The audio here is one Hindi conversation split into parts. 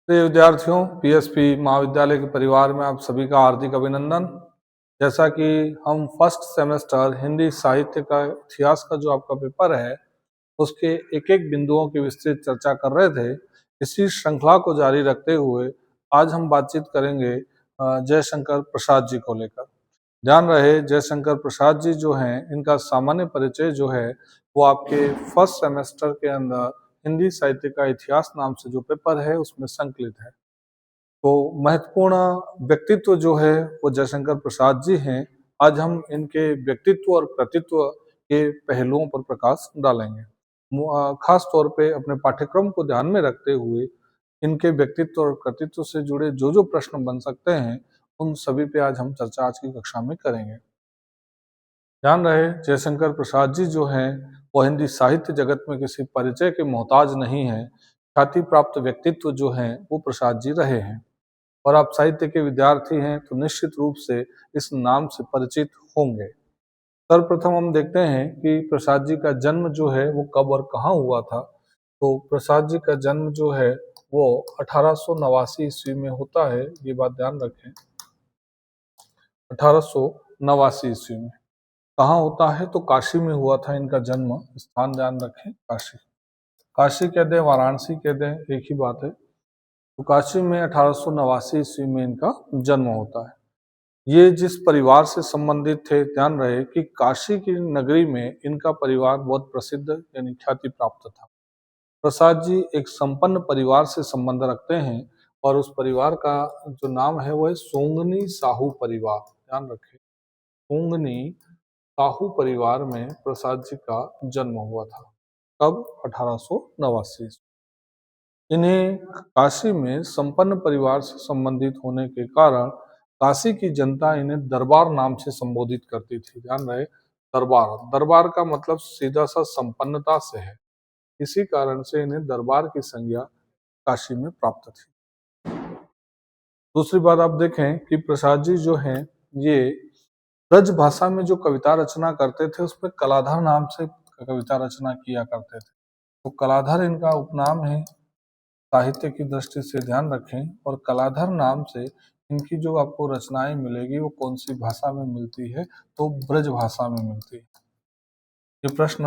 प्रिय विद्यार्थियों, पीएसपी महाविद्यालय के परिवार में आप सभी का हार्दिक अभिनंदन। जैसा कि हम फर्स्ट सेमेस्टर हिंदी साहित्य का इतिहास का जो आपका पेपर है, उसके एक एक बिंदुओं की विस्तृत चर्चा कर रहे थे। इसी श्रृंखला को जारी रखते हुए आज हम बातचीत करेंगे जयशंकर प्रसाद जी को लेकर। ध्यान रहे, जयशंकर प्रसाद जी जो हैं, इनका सामान्य परिचय जो है वो आपके फर्स्ट सेमेस्टर के अंदर हिंदी साहित्य का इतिहास नाम से जो पेपर है उसमें संकलित है। तो महत्वपूर्ण व्यक्तित्व जो है वो जयशंकर प्रसाद जी हैं। आज हम इनके व्यक्तित्व और कृतित्व के पहलुओं पर प्रकाश डालेंगे। खास तौर पे अपने पाठ्यक्रम को ध्यान में रखते हुए इनके व्यक्तित्व और कृतित्व से जुड़े जो जो प्रश्न बन सकते हैं, उन सभी पे आज हम चर्चा आज की कक्षा में करेंगे। ध्यान रहे, जयशंकर प्रसाद जी जो हैं वो हिंदी साहित्य जगत में किसी परिचय के मोहताज नहीं है। ख्याति प्राप्त व्यक्तित्व जो हैं वो प्रसाद जी रहे हैं, और आप साहित्य के विद्यार्थी हैं तो निश्चित रूप से इस नाम से परिचित होंगे। सर्वप्रथम हम देखते हैं कि प्रसाद जी का जन्म जो है वो कब और कहाँ हुआ था। तो प्रसाद जी का जन्म जो है वो 1889 ईस्वी में होता है। ये बात ध्यान रखें, 1889 ईस्वी में कहाँ होता है, तो काशी में हुआ था इनका जन्म। स्थान ध्यान रखें, काशी। काशी कह दें, वाराणसी कह दें, एक ही बात है। तो काशी में 1889 ईस्वी में इनका जन्म होता है। ये जिस परिवार से संबंधित थे, ध्यान रहे कि काशी की नगरी में इनका परिवार बहुत प्रसिद्ध यानी ख्याति प्राप्त था। प्रसाद जी एक संपन्न परिवार से संबंध रखते हैं, और उस परिवार का जो नाम है वो है सोंगनी साहू परिवार। ध्यान रखें, सोंगनी साहू परिवार में प्रसाद जी का जन्म हुआ था। कब? 1889। इन्हें काशी में संपन्न परिवार से संबंधित होने के कारण काशी की जनता इन्हें दरबार नाम से संबोधित करती थी। ध्यान रहे, दरबार, दरबार का मतलब सीधा सा संपन्नता से है। इसी कारण से इन्हें दरबार की संज्ञा काशी में प्राप्त थी। दूसरी बात आप देखें कि प्रसाद जी जो हैं ये ब्रज भाषा में जो कविता रचना करते थे उसमें कलाधर नाम से कविता रचना किया करते थे। तो कलाधर इनका उपनाम है। साहित्य की दृष्टि से ध्यान रखें, और कलाधर नाम से इनकी जो आपको रचनाएं मिलेगी वो कौन सी भाषा में मिलती है, तो ब्रज भाषा में मिलती है। ये प्रश्न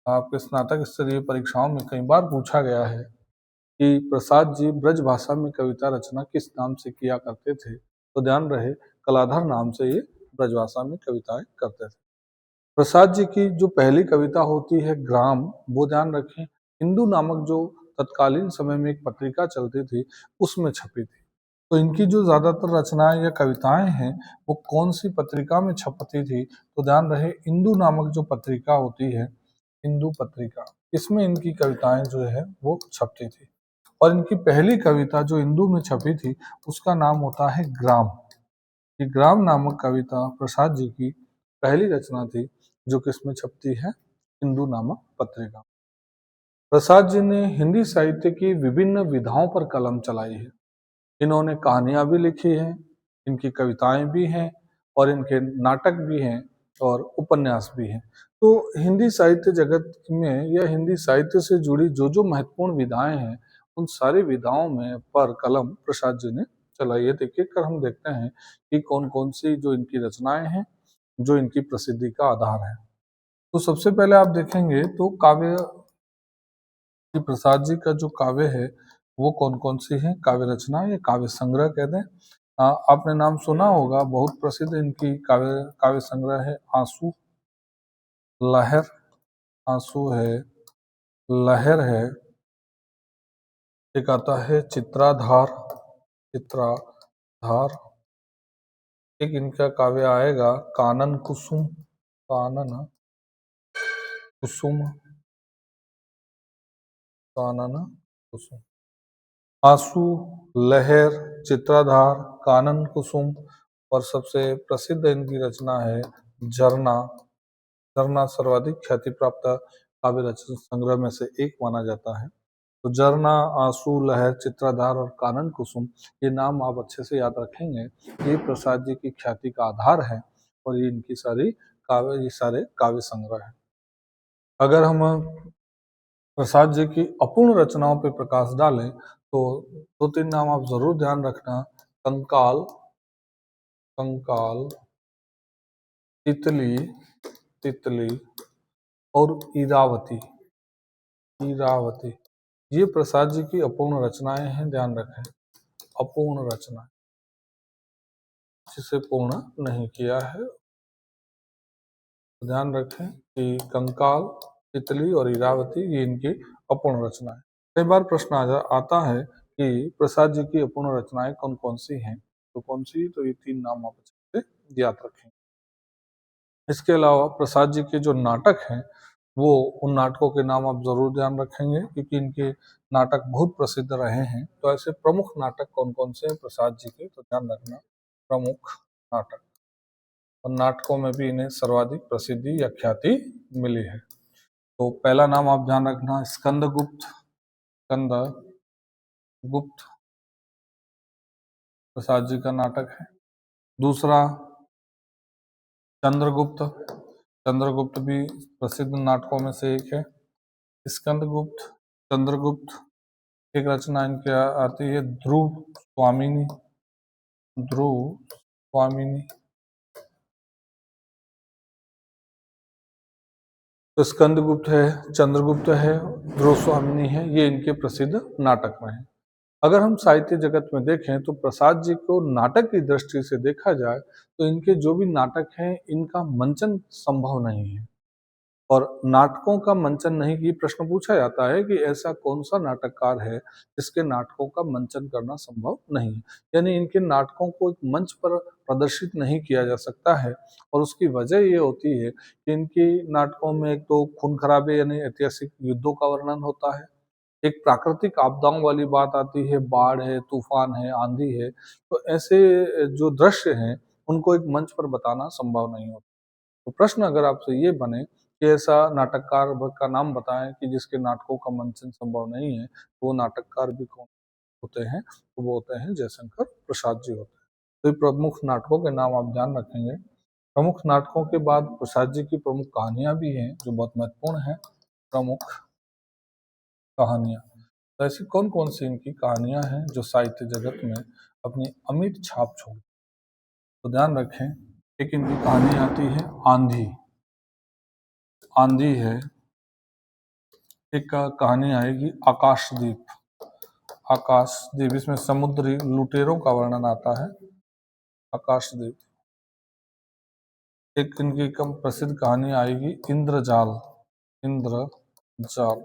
आपके स्नातक स्तरीय परीक्षाओं में कई बार पूछा गया है कि प्रसाद जी ब्रज भाषा में कविता रचना किस नाम से किया करते थे। तो ध्यान रहे, कलाधर नाम से ये ब्रज भाषा में कविताएं करते थे। प्रसाद जी की जो पहली कविता होती है ग्राम, वो ध्यान रखें हिंदू नामक जो तत्कालीन समय में एक पत्रिका चलती थी उसमें छपी थी। तो इनकी जो ज्यादातर रचनाएं या कविताएं हैं वो कौन सी पत्रिका में छपती थी, तो ध्यान रहे हिंदू नामक जो पत्रिका होती है, हिंदू पत्रिका, इसमें इनकी कविताएं जो है वो छपती थी। और इनकी पहली कविता जो हिंदू में छपी थी उसका नाम होता है ग्राम। ये ग्राम नामक कविता प्रसाद जी की पहली रचना थी जो किसमें छपती है, हिंदू नामक पत्रिका। प्रसाद जी ने हिंदी साहित्य की विभिन्न विधाओं पर कलम चलाई है। इन्होंने कहानियां भी लिखी हैं, इनकी कविताएं भी हैं, और इनके नाटक भी हैं, और उपन्यास भी हैं। तो हिंदी साहित्य जगत में या हिंदी साहित्य से जुड़ी जो जो महत्वपूर्ण विधाएं हैं, उन सारी विधाओं में पर कलम प्रसाद जी ने चलाई है। एक एक कर हम देखते हैं कि कौन कौन सी जो इनकी रचनाएं हैं जो इनकी प्रसिद्धि का आधार है। तो सबसे पहले आप देखेंगे तो काव्य कि प्रसाद जी का जो काव्य है वो कौन कौन सी है, काव्य रचना या काव्य संग्रह कहते हैं। आपने नाम सुना होगा, बहुत प्रसिद्ध इनकी काव्य काव्य संग्रह है आंसू, लहर, आंसू है, लहर है, एक आता है चित्राधार, चित्राधार, एक इनका काव्य आएगा कानन कुसुम, कानन कुसुम, कानन कुसुम। आंसू, लहर, चित्राधार, कानन कुसुम, और सबसे प्रसिद्ध इनकी रचना है झरना। झरना सर्वाधिक ख्याति प्राप्त काव्य रचना संग्रह में से एक माना जाता है। तो झरना, आंसू, लहर, चित्राधार और कानन कुसुम, ये नाम आप अच्छे से याद रखेंगे। ये प्रसाद जी की ख्याति का आधार है, और ये इनकी सारी काव्य, ये सारे काव्य संग्रह है। अगर हम प्रसाद जी की अपूर्ण रचनाओं पर प्रकाश डालें तो दो तीन नाम आप जरूर ध्यान रखना, कंकाल, कंकाल, तितली, तितली और इरावती, इरावती। ये प्रसाद जी की अपूर्ण रचनाएं हैं, ध्यान रखें, अपूर्ण रचना, जिसे पूर्ण नहीं किया है। ध्यान रखें कि कंकाल, तितली और इरावती ये इनकी अपूर्ण रचना है। कई बार प्रश्न आता है कि प्रसाद जी की अपूर्ण रचनाएं कौन कौन सी हैं, तो कौन सी, तो ये तीन नाम आप अच्छे से याद रखें। इसके अलावा प्रसाद जी के जो नाटक हैं, वो उन नाटकों के नाम आप जरूर ध्यान रखेंगे, क्योंकि इनके नाटक बहुत प्रसिद्ध रहे हैं। तो ऐसे प्रमुख नाटक कौन कौन से हैं प्रसाद जी के, तो ध्यान रखना, प्रमुख नाटक, और नाटकों में भी इन्हें सर्वाधिक प्रसिद्धि या ख्याति मिली है। तो पहला नाम आप ध्यान रखना, स्कंदगुप्त, स्कंद गुप्त प्रसाद जी का नाटक है। दूसरा चंद्रगुप्त, चंद्रगुप्त भी प्रसिद्ध नाटकों में से एक है। स्कंदगुप्त, चंद्रगुप्त, एक रचना इनकी आती है ध्रुव स्वामिनी, ध्रुव स्वामिनी। तो स्कंदगुप्त है, चंद्रगुप्त है, ध्रुव स्वामिनी है, ये इनके प्रसिद्ध नाटक में है। अगर हम साहित्य जगत में देखें तो प्रसाद जी को नाटक की दृष्टि से देखा जाए तो इनके जो भी नाटक हैं इनका मंचन संभव नहीं है। और नाटकों का मंचन नहीं, की प्रश्न पूछा जाता है कि ऐसा कौन सा नाटककार है जिसके नाटकों का मंचन करना संभव नहीं है, यानी इनके नाटकों को एक मंच पर प्रदर्शित नहीं किया जा सकता है। और उसकी वजह ये होती है कि इनके नाटकों में एक तो खून खराबे यानी ऐतिहासिक युद्धों का वर्णन होता है, एक प्राकृतिक आपदाओं वाली बात आती है, बाढ़ है, तूफान है, आंधी है। तो ऐसे जो दृश्य हैं उनको एक मंच पर बताना संभव नहीं होता। तो प्रश्न अगर आपसे ये बने कि ऐसा नाटककार का नाम बताएं कि जिसके नाटकों का मंचन संभव नहीं है, तो वो नाटककार भी कौन होते हैं, तो वो होते हैं जयशंकर प्रसाद जी होते हैं। तो ये प्रमुख नाटकों के नाम आप ध्यान रखेंगे। प्रमुख नाटकों के बाद प्रसाद जी की प्रमुख कहानियां भी हैं जो बहुत महत्वपूर्ण है। प्रमुख कहानियां, तो ऐसी कौन कौन सी इनकी कहानियां हैं जो साहित्य जगत में अपनी अमिट छाप छोड़ी, तो ध्यान रखें, एक इनकी कहानी आती है आंधी, आंधी है। एक कहानी आएगी आकाशदीप, आकाशदीप, इसमें समुद्री लुटेरों का वर्णन आता है, आकाशदीप। एक इनकी कम प्रसिद्ध कहानी आएगी इंद्रजाल, इंद्रजाल।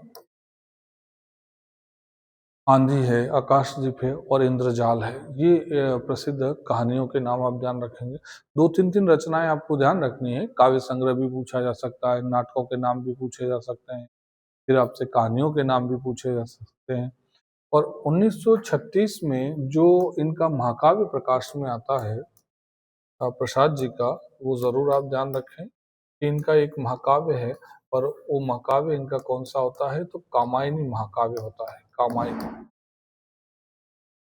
आंधी है, आकाशदीप है और इंद्रजाल है, ये प्रसिद्ध कहानियों के नाम आप ध्यान रखेंगे। दो तीन तीन रचनाएं आपको ध्यान रखनी है, काव्य संग्रह भी पूछा जा सकता है, नाटकों के नाम भी पूछे जा सकते हैं, फिर आपसे कहानियों के नाम भी पूछे जा सकते हैं। और 1936 में जो इनका महाकाव्य प्रकाश में आता है प्रसाद जी का, वो जरूर आप ध्यान रखें कि इनका एक महाकाव्य है। और वो महाकाव्य इनका कौन सा होता है, तो कामायनी महाकाव्य होता है, कामायनी।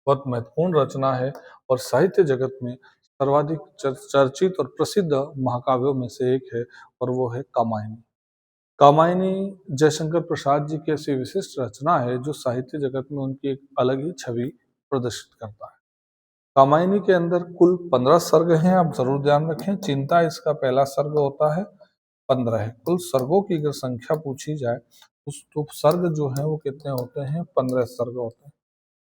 बहुत महत्वपूर्ण रचना है और साहित्य जगत में सर्वाधिक चर्चित और प्रसिद्ध महाकाव्यों में से एक है, और वो है कामायनी। कामायनी जयशंकर प्रसाद जी की ऐसी विशिष्ट रचना है जो साहित्य जगत में उनकी एक अलग ही छवि प्रदर्शित करता है। कामायनी के अंदर कुल 15 सर्ग हैं, आप जरूर ध्यान रखें। चिंता इसका पहला सर्ग होता है, 15 है। कुल सर्गों की अगर संख्या पूछी जाए तो सर्ग जो है वो कितने होते हैं, 15 सर्ग होते हैं।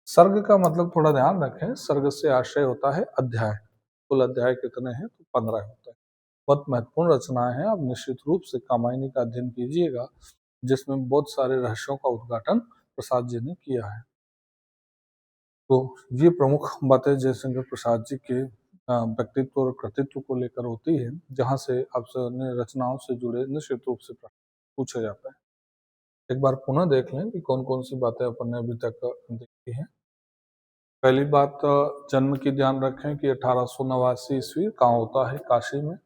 सर्ग का मतलब थोड़ा ध्यान रखें, सर्ग से आशय होता है अध्याय। कुल अध्याय कितने हैं, तो 15 होते हैं। बहुत महत्वपूर्ण रचनाएं हैं, आप निश्चित रूप से कामायनी का अध्ययन कीजिएगा, जिसमें बहुत सारे रहस्यों का उद्घाटन प्रसाद जी ने किया है। तो ये प्रमुख बातें जयशंकर प्रसाद जी के व्यक्तित्व और कृतित्व को लेकर होती है, जहाँ से आपसे रचनाओं से जुड़े निश्चित रूप से प्रश्न पूछे जाते हैं। एक बार पुनः देख लें कि कौन कौन सी बातें अपन ने अभी तक देखी हैं। पहली बात, जन्म की ध्यान रखें कि 1889 ईस्वी कहाँ होता है, काशी में।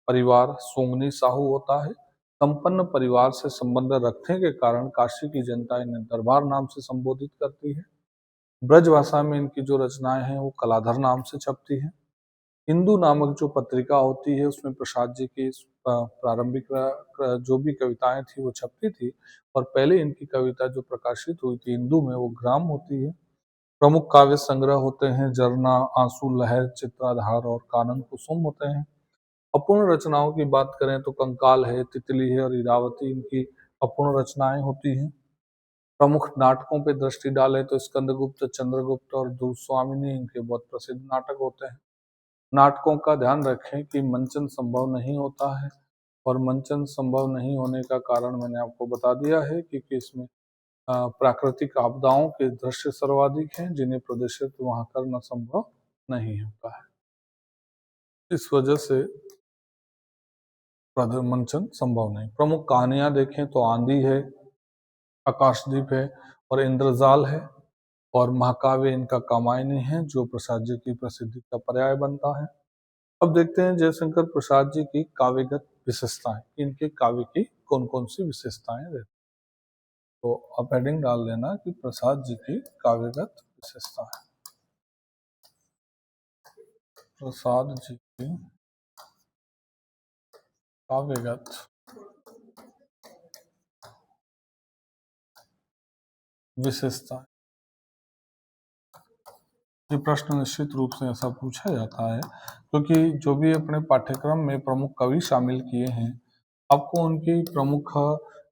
परिवार सोंगनी साहू होता है। संपन्न परिवार से संबंध रखने के कारण काशी की जनता इन्हें दरबार नाम से संबोधित करती है। ब्रजभाषा में इनकी जो रचनाएं हैं वो कलाधर नाम से छपती हैं। हिंदू नामक जो पत्रिका होती है उसमें प्रसाद जी की प्रारंभिक जो भी कविताएं थी वो छपती थी। और पहले इनकी कविता जो प्रकाशित हुई थी हिंदू में, वो ग्राम होती है। प्रमुख काव्य संग्रह होते हैं झरना, आंसू, लहर, चित्राधार और कानन कुसुम होते हैं। अपूर्ण रचनाओं की बात करें तो कंकाल है, तितली है और इरावती इनकी अपूर्ण रचनाएं होती हैं। प्रमुख नाटकों पे दृष्टि डालें तो स्कंदगुप्त, चंद्रगुप्त और दुर्स्वामिनी इनके बहुत प्रसिद्ध नाटक होते हैं। नाटकों का ध्यान रखें कि मंचन संभव नहीं होता है, और मंचन संभव नहीं होने का कारण मैंने आपको बता दिया है, क्योंकि इसमें प्राकृतिक आपदाओं के दृश्य सर्वाधिक हैं जिन्हें प्रदर्शित वहां करना संभव नहीं होता है। इस वजह से मंचन संभव नहीं। प्रमुख कहानियां देखें तो आंधी है, आकाशदीप है और इंद्रजाल है, और महाकाव्य इनका कामायनी है जो प्रसाद जी की प्रसिद्धि का पर्याय बनता है। अब देखते हैं जयशंकर प्रसाद जी की काव्यगत विशेषताएं, इनके काव्य की कौन कौन सी विशेषताएं रहती। तो आप हेडिंग डाल देना कि प्रसाद जी की काव्यगत विशेषताएं। प्रसाद जी की काव्यगत विशेषताएं। ये प्रश्न निश्चित रूप से ऐसा पूछा जाता है क्योंकि जो भी अपने पाठ्यक्रम में प्रमुख कवि शामिल किए हैं, आपको उनकी प्रमुख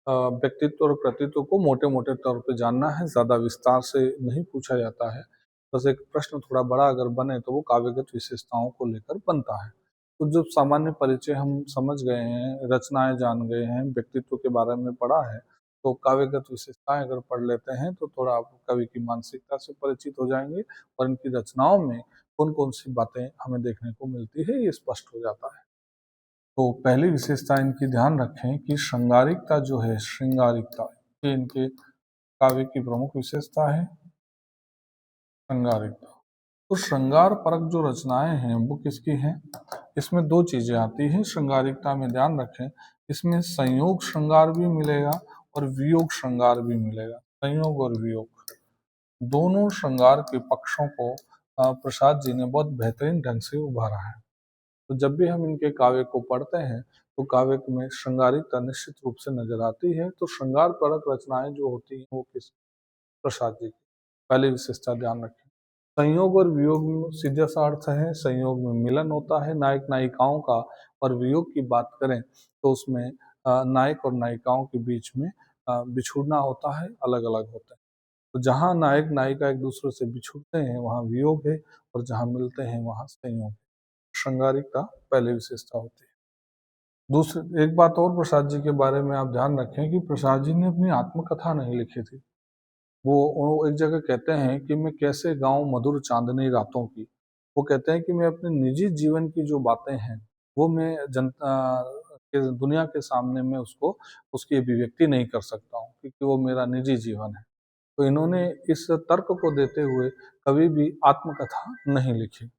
व्यक्तित्व और कृतित्व को मोटे मोटे तौर पे जानना है, ज़्यादा विस्तार से नहीं पूछा जाता है। बस एक प्रश्न थोड़ा बड़ा अगर बने तो वो काव्यगत विशेषताओं को लेकर बनता है। तो जब सामान्य परिचय हम समझ गए हैं, रचनाएं जान गए हैं, व्यक्तित्व के बारे में पढ़ा है, तो काव्यगत विशेषताएं अगर पढ़ लेते हैं तो थोड़ा आप कवि की मानसिकता से परिचित हो जाएंगे, और इनकी रचनाओं में कौन कौन सी बातें हमें देखने को मिलती है ये स्पष्ट हो जाता है। तो पहली विशेषता इनकी ध्यान रखें कि श्रृंगारिकता जो है, श्रृंगारिकता ये इनके काव्य की प्रमुख विशेषता है। श्रृंगारिकता, तो श्रृंगार परक जो रचनाएं हैं वो किसकी हैं? इसमें दो चीजें आती हैं श्रृंगारिकता में, ध्यान रखें। इसमें संयोग श्रृंगार भी मिलेगा और वियोग श्रृंगार भी मिलेगा। संयोग और वियोग दोनों श्रृंगार के पक्षों को प्रसाद जी ने बहुत बेहतरीन ढंग से उभारा है। तो जब भी हम इनके काव्य को पढ़ते हैं तो काव्य में श्रृंगारिकता निश्चित रूप से नजर आती है। तो श्रृंगार परक रचनाएं जो होती हैं वो किस? प्रसाद जी की। पहली विशेषता ध्यान रखें। संयोग और वियोग में सीधा सा अर्थ है, संयोग में मिलन होता है नायक नायिकाओं का, और वियोग की बात करें तो उसमें नायक और नायिकाओं के बीच में बिछुड़ना होता है, अलग अलग होता है। तो जहाँ नायक नायिका एक दूसरे से बिछुड़ते हैं वहाँ वियोग है, और जहाँ मिलते हैं वहाँ संयोग है। श्रृंगारिकता पहली विशेषता होती है। दूसरी एक बात और प्रसाद जी के बारे में आप ध्यान रखें कि प्रसाद जी ने अपनी आत्मकथा नहीं लिखी थी। वो एक जगह कहते हैं कि मैं कैसे गाऊं मधुर चांदनी रातों की। वो कहते हैं कि मैं अपने निजी जीवन की जो बातें हैं वो मैं जनता के दुनिया के सामने में उसको उसकी अभिव्यक्ति नहीं कर सकता हूँ, क्योंकि वो मेरा निजी जीवन है। तो इन्होंने इस तर्क को देते हुए कभी भी आत्मकथा नहीं लिखी,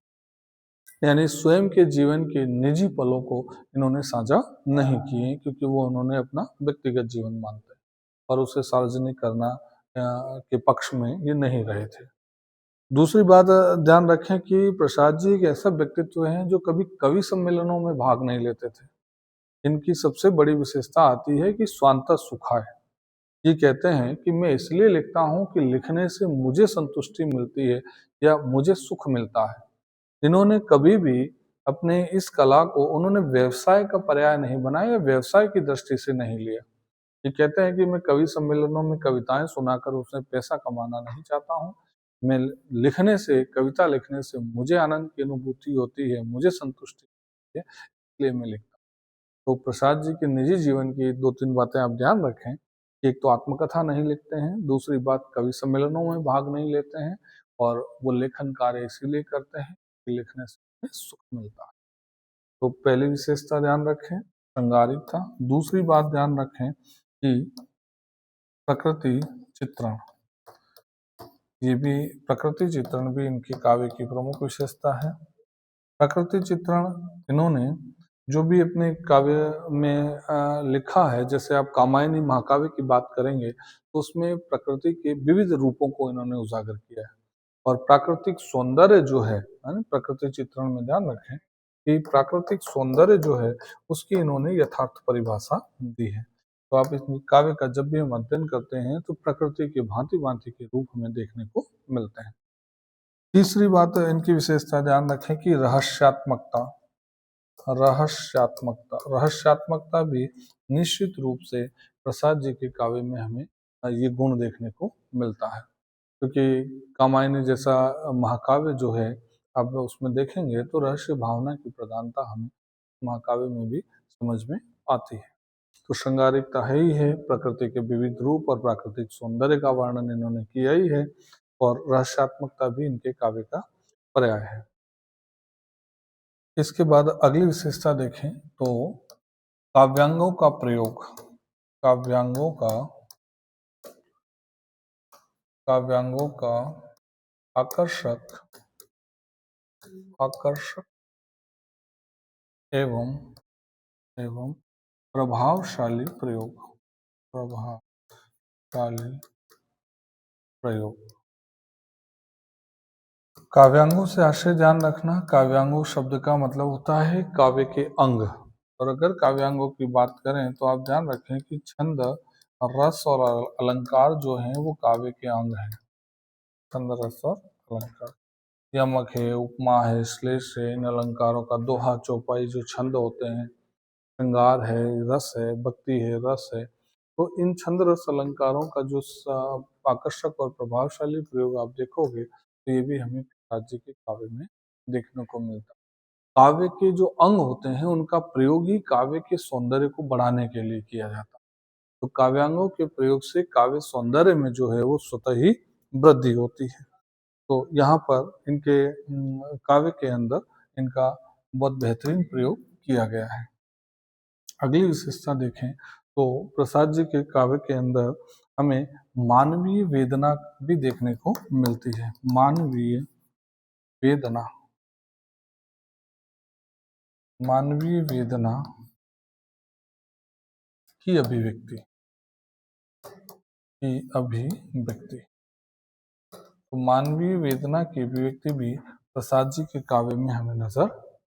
यानी स्वयं के जीवन के निजी पलों को इन्होंने साझा नहीं किए, क्योंकि वो उन्होंने अपना व्यक्तिगत जीवन मानते हैं और उसे सार्वजनिक करना के पक्ष में ये नहीं रहे थे। दूसरी बात ध्यान रखें कि प्रसाद जी एक ऐसा व्यक्तित्व है जो कभी कवि सम्मेलनों में भाग नहीं लेते थे। इनकी सबसे बड़ी विशेषता आती है कि स्वांतः सुखा है। ये कहते हैं कि मैं इसलिए लिखता हूँ कि लिखने से मुझे संतुष्टि मिलती है या मुझे सुख मिलता है। इन्होंने कभी भी अपने इस कला को उन्होंने व्यवसाय का पर्याय नहीं बनाया या व्यवसाय की दृष्टि से नहीं लिया। ये कहते हैं कि मैं कवि सम्मेलनों में कविताएं सुनाकर उससे पैसा कमाना नहीं चाहता हूँ। मैं लिखने से, कविता लिखने से मुझे आनंद की अनुभूति होती है, मुझे संतुष्टि होती है, इसलिए मैं लिखता हूँ। तो प्रसाद जी के निजी जीवन की दो तीन बातें आप ध्यान रखें कि एक तो आत्मकथा नहीं लिखते हैं, दूसरी बात कवि सम्मेलनों में भाग नहीं लेते हैं, और वो लेखन कार्य इसीलिए करते हैं कि लिखने से उन्हें सुख मिलता है। तो पहली विशेषता ध्यान रखें, श्रृंगारिक था। दूसरी बात ध्यान रखें कि प्रकृति चित्रण, ये भी प्रकृति चित्रण भी इनकी काव्य की प्रमुख विशेषता है। प्रकृति चित्रण इन्होंने जो भी अपने काव्य में लिखा है, जैसे आप कामायनी महाकाव्य की बात करेंगे तो उसमें प्रकृति के विविध रूपों को इन्होंने उजागर किया है। और प्राकृतिक सौंदर्य जो है ना, प्रकृति चित्रण में ध्यान रखें कि प्राकृतिक सौंदर्य जो है उसकी इन्होंने यथार्थ परिभाषा दी है। तो आप इस काव्य का जब भी हम अध्ययन करते हैं तो प्रकृति के भांति भांति के रूप हमें देखने को मिलते हैं। तीसरी बात इनकी विशेषता ध्यान रखें कि रहस्यात्मकता। रहस्यात्मकता भी निश्चित रूप से प्रसाद जी के काव्य में हमें ये गुण देखने को मिलता है, क्योंकि कामायनी जैसा महाकाव्य जो है, आप उसमें देखेंगे तो रहस्य भावना की प्रधानता हमें महाकाव्य में भी समझ में आती है। तो श्रृंगारिकता है ही है, प्रकृति के विविध रूप और प्राकृतिक सौंदर्य का वर्णन इन्होंने किया ही है, और रहस्यात्मकता भी इनके काव्य का पर्याय है। इसके बाद अगली विशेषता देखें तो काव्यांगों का प्रयोग। काव्यांगों का काव्यांगों का आकर्षक आकर्षक एवं एवं प्रभावशाली प्रयोग। प्रभावशाली प्रयोग। काव्यांगों से आशय ध्यान रखना, काव्यांगों शब्द का मतलब होता है काव्य के अंग। और अगर काव्यांगों की बात करें तो आप ध्यान रखें कि छंद, रस और अलंकार जो हैं वो काव्य के अंग हैं। छंद, रस और अलंकार, यमक है, उपमा है, श्लेष है, इन अलंकारों का दोहा, चौपाई जो छंद होते हैं, श्रृंगार है, रस है, भक्ति है, रस है, तो इन छंद रस अलंकारों का जो आकर्षक और प्रभावशाली प्रयोग आप देखोगे तो ये भी हमें राज्य के काव्य में देखने को मिलता है। काव्य के जो अंग होते हैं उनका प्रयोग ही काव्य के सौंदर्य को बढ़ाने के लिए किया जाता है। तो काव्यांगों के प्रयोग से काव्य सौंदर्य में जो है वो स्वतः ही वृद्धि होती है। तो यहाँ पर इनके काव्य के अंदर इनका बहुत बेहतरीन प्रयोग किया गया है। अगली विशेषता देखें तो प्रसाद जी के काव्य के अंदर हमें मानवीय वेदना भी देखने को मिलती है। मानवीय वेदना, मानवीय वेदना की अभिव्यक्ति, तो मानवीय वेदना की अभिव्यक्ति भी प्रसाद जी के काव्य में हमें नजर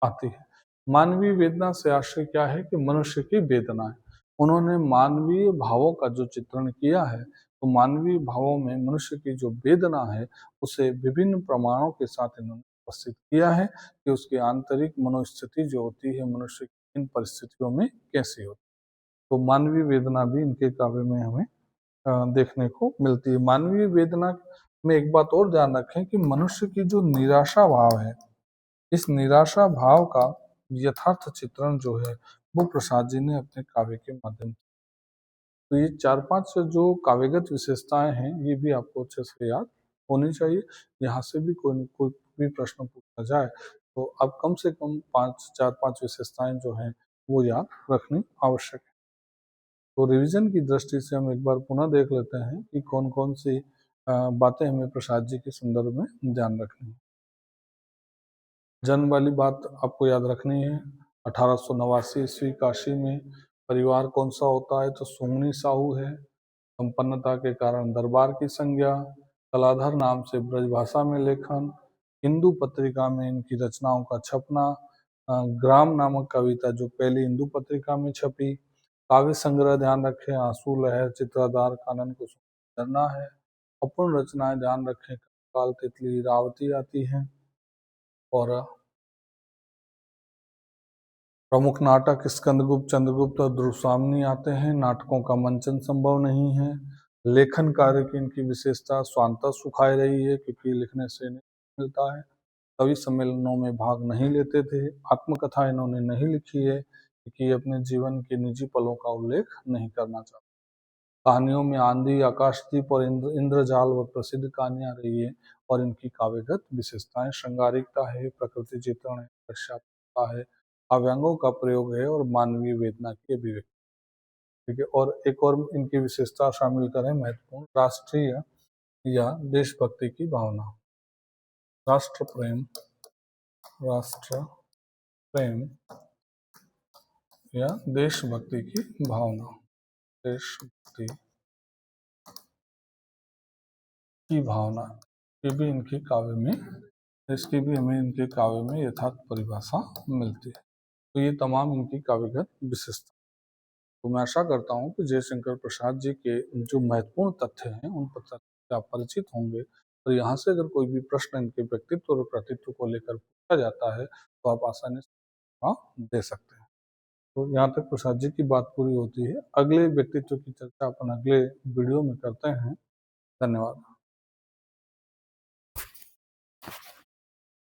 आती है। मानवीय वेदना से आशय क्या है कि मनुष्य की वेदना है। उन्होंने मानवीय भावों का जो चित्रण किया है, तो मानवीय भावों में मनुष्य की जो वेदना है उसे विभिन्न प्रमाणों के साथ इन्होंने उपस्थित किया है कि उसकी आंतरिक मनोस्थिति जो होती है मनुष्य की इन परिस्थितियों में कैसी होती है। तो मानवीय वेदना भी इनके काव्य में हमें देखने को मिलती है। मानवीय वेदना में एक बात और ध्यान रखें कि मनुष्य की जो निराशा भाव है, इस निराशा भाव का यथार्थ चित्रण जो है वो प्रसाद जी ने अपने काव्य के माध्यम से। तो ये 4-5 जो काव्यगत विशेषताएं हैं ये भी आपको अच्छे से याद होनी चाहिए। यहाँ से भी कोई भी प्रश्न पूछा जाए तो अब कम से कम 4-5 विशेषताएं जो हैं वो याद रखनी आवश्यक है। तो रिवीजन की दृष्टि से हम एक बार पुनः देख लेते हैं कि कौन कौन सी बातें हमें प्रसाद जी के संदर्भ में ध्यान रखनी है। जन्म वाली बात आपको याद रखनी है। 1889 ईस्वी काशी में परिवार कौन सा होता है, तो सुंगनी साहू है। संपन्नता के कारण दरबार की संज्ञा, कलाधर नाम से ब्रजभाषा में लेखन, हिंदू पत्रिका में इनकी रचनाओं का छपना, ग्राम नामक कविता जो पहली हिंदू पत्रिका में छपी, काव्य संग्रह ध्यान रखें, आंसू लहर, चित्राधार, कानन कुसुम करना है। अपूर्ण रचनाएं ध्यान रखें, काल, तितली, रावती आती हैं। और प्रमुख नाटक स्कंदगुप्त, चंद्रगुप्त और ध्रुवसामनी आते हैं। नाटकों का मंचन संभव नहीं है। लेखन कार्य की इनकी विशेषता स्वांतः सुखाई रही है, क्योंकि लिखने से नहीं मिलता है। कवि सम्मेलनों में भाग नहीं लेते थे। आत्मकथा इन्होंने नहीं लिखी है, क्योंकि अपने जीवन के निजी पलों का उल्लेख नहीं करना चाहते। कहानियों में आंधी, आकाशदीप और इंद्रजाल व प्रसिद्ध कहानियां रही है। और इनकी काव्यगत विशेषताएं श्रृंगारिकता है, प्रकृति चित्रण है, दृश्यात्मकता है, काव्यांगों का प्रयोग है और मानवीय वेदना की अभिव्यक्ति। ठीक है, और एक और इनकी विशेषता शामिल करें महत्वपूर्ण, राष्ट्रीय या देशभक्ति की भावना। राष्ट्र प्रेम, राष्ट्र प्रेम या देशभक्ति की भावना, देशभक्ति की भावना, ये भी इनके काव्य में, इसकी भी हमें इनके काव्य में यथार्थ परिभाषा मिलती है। तो ये तमाम इनकी काव्यगत विशेषता। तो मैं आशा करता हूँ कि जयशंकर प्रसाद जी के जो महत्वपूर्ण तथ्य हैं उन तथ्यों से आप परिचित होंगे और यहाँ से अगर कोई भी प्रश्न इनके व्यक्तित्व और कृतित्व को लेकर पूछा जाता है तो आप आसानी से दे सकते हैं। तो यहाँ तक प्रसाद जी की बात पूरी होती है। अगले व्यक्तित्व की चर्चा अपन अगले वीडियो में करते हैं। धन्यवाद।